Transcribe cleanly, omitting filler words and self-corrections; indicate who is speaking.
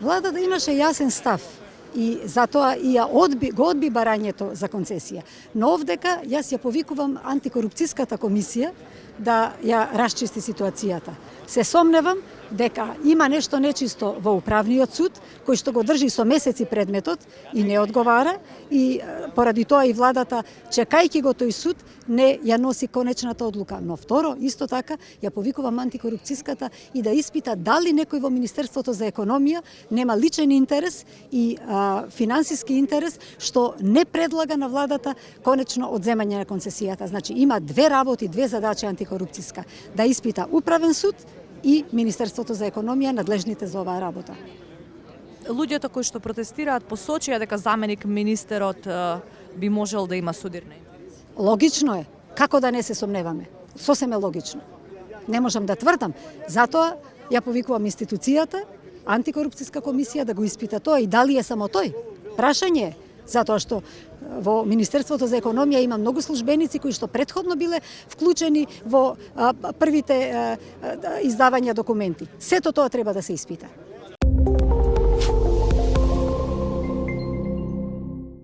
Speaker 1: Владата имаше јасен став и затоа и го одби барањето за концесија. Но овдека јас ја повикувам антикорупцијската комисија да ја расчисти ситуацијата. Се сомневам дека има нешто нечисто во управниот суд, кој што го држи со месеци предметот и не одговара, и поради тоа и владата, чекајќи го тој суд, не ја носи конечната одлука. Но второ, исто така, ја повикувам антикорупцијската и да испита дали некој во Министерството за економија нема личен интерес и финансиски интерес што не предлага на владата конечно одземање на концесијата. Значи има две работи, две задачи антикорупцијска: да испита управен суд и Министерството за економија надлежните за оваа работа.
Speaker 2: Луѓето кои што протестираат посочија дека заменик министерот би можел да има судирни интереси.
Speaker 1: Логично е. Како да не се сомневаме? Сосем е логично. Не можам да тврдам. Затоа ја повикувам институцијата, антикорупцијска комисија да го испита тоа и дали е само тој. Прашање е. Затоа што во Министерството за економија има многу службеници кои што претходно биле вклучени во првите издавања документи. Сето тоа треба да се испита.